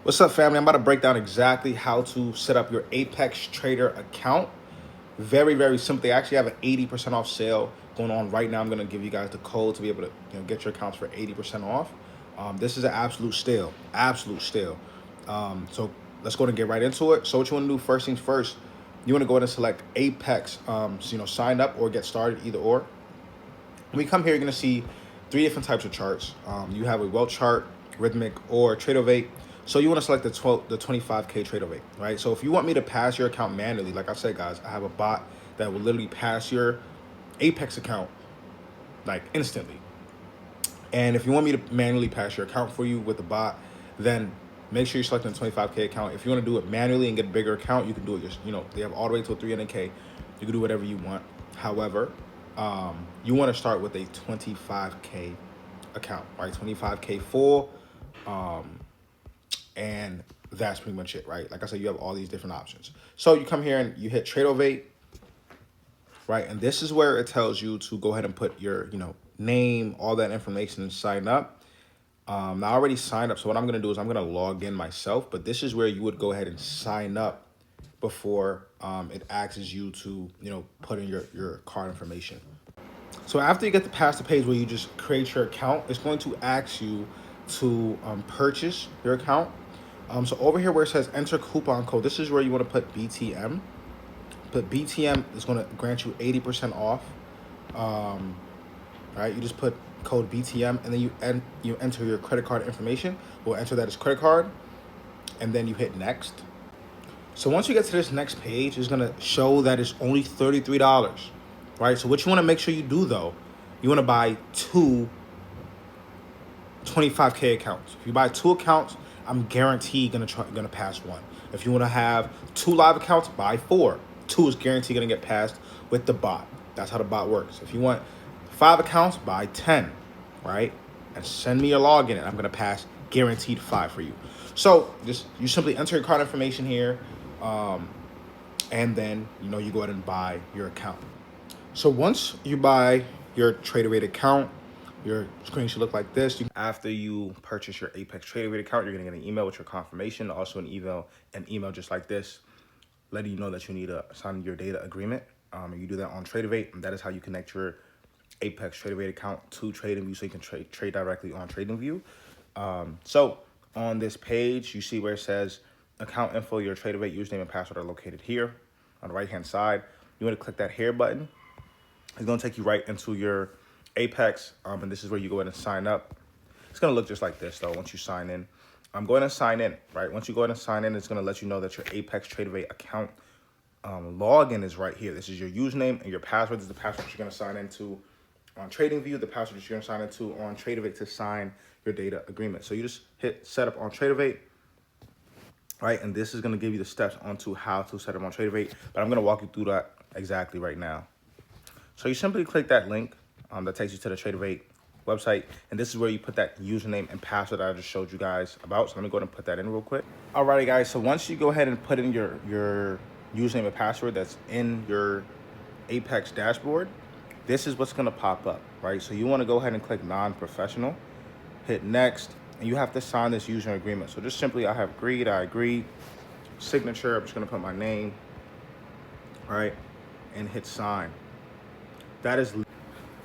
What's up, family? I'm about to break down exactly how to set up your Apex Trader account. Very, very simple. They actually have an 80% off sale going on right now. I'm going to give you guys the code to be able to get your accounts for 80% off. This is an absolute steal, So let's go ahead and get right into it. So what you want to do, first things first, you want to go ahead and select Apex, sign up or get started, either or. When we come here, you're going to see three different types of charts. You have a well chart, rhythmic, or TradingView. So you want to select the 25K TradingView, right? So if you want me to pass your account manually, like I said, guys, I have a bot that will literally pass your Apex account like instantly. And if you want me to manually pass your account for you with the bot, then make sure you're selecting a 25K account. If you want to do it manually and get a bigger account, you can do it. They have all the way to a 300K. You can do whatever you want. However, you want to start with a 25K account, right? 25K full. And that's pretty much it, right? Like I said, you have all these different options. So you come here and you hit TradingView, right? And this is where it tells you to go ahead and put your, name, all that information, and sign up. Now I already signed up. So what I'm going to do is I'm going to log in myself, but this is where you would go ahead and sign up before it asks you to, put in your card information. So after you get past the page where you just create your account, it's going to ask you to purchase your account. So over here where it says enter coupon code, this is where you want to put BTM. But BTM is going to grant you 80% off. Right, you just put code BTM and then you enter your credit card information. We'll enter that as credit card, and then you hit next. So once you get to this next page, it's going to show that it's only $33, right? So what you want to make sure you do, though, you want to buy two 25K accounts. If you buy two accounts, I'm guaranteed gonna pass one. If you want to have two live accounts, buy four. Two is guaranteed gonna get passed with the bot. That's how the bot works. If you want 5 accounts, buy 10, right? And send me your login, and I'm gonna pass guaranteed 5 for you. So you simply enter your card information here, and then you go ahead and buy your account. So once you buy your TradingView account, your screen should look like this. After you purchase your Apex TradingView account, you're gonna get an email with your confirmation, also an email just like this, letting you know that you need to sign your data agreement. And you do that on TradingView, and that is how you connect your Apex TradingView account to TradingView, so you can trade directly on TradingView. So on this page, you see where it says account info, your TradingView username and password are located here on the right hand side. You want to click that here button. It's going to take you right into your Apex, and this is where you go ahead and sign up. It's going to look just like this, though, once you sign in. I'm going to sign in, right? Once you go ahead and sign in, it's going to let you know that your Apex TradingView account login is right here. This is your username, and your password. This is the password you're going to sign into on TradingView, the password that you're going to sign into on TradingView to sign your data agreement. So you just hit setup on TradingView, right? And this is going to give you the steps onto how to set up on TradingView, but I'm going to walk you through that exactly right now. So you simply click that link that takes you to the TradingView website, and this is where you put that username and password that I just showed you guys about. So let me go ahead and put that in real quick. Alrighty, guys. So once you go ahead and put in your username and password that's in your Apex dashboard, this is what's going to pop up, right? So you want to go ahead and click non-professional, hit next, and you have to sign this user agreement. So just simply, I have agreed, I agree, signature, I'm just going to put my name, right, and hit sign. That is.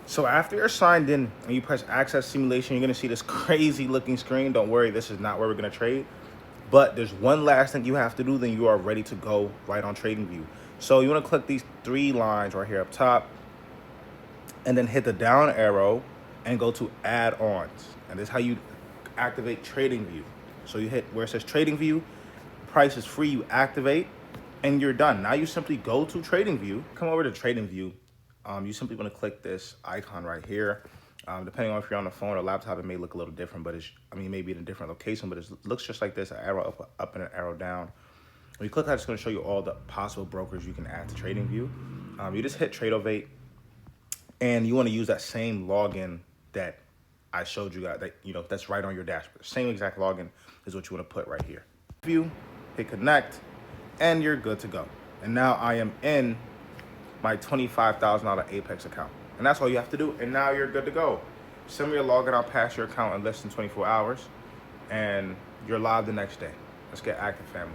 So after you're signed in and you press access simulation, you're going to see this crazy looking screen. Don't worry, this is not where we're going to trade. But there's one last thing you have to do, then you are ready to go right on TradingView. So you want to click these 3 lines right here up top, and then hit the down arrow and go to add-ons. And this is how you activate TradingView. So you hit where it says TradingView, price is free, you activate, and you're done. Now you simply go to TradingView, come over to TradingView. You simply want to click this icon right here. Depending on if you're on the phone or laptop, it may look a little different, but maybe in a different location, but it looks just like this, an arrow up and an arrow down. When you click that, it's going to show you all the possible brokers you can add to TradingView. You just hit TradingView, and you want to use that same login that I showed you guys, that's right on your dashboard. The same exact login is what you want to put right here. Hit connect, and you're good to go. And now I am in my $25,000 Apex account. And that's all you have to do. And now you're good to go. Send me a login, I'll pass your account in less than 24 hours. And you're live the next day. Let's get active, family.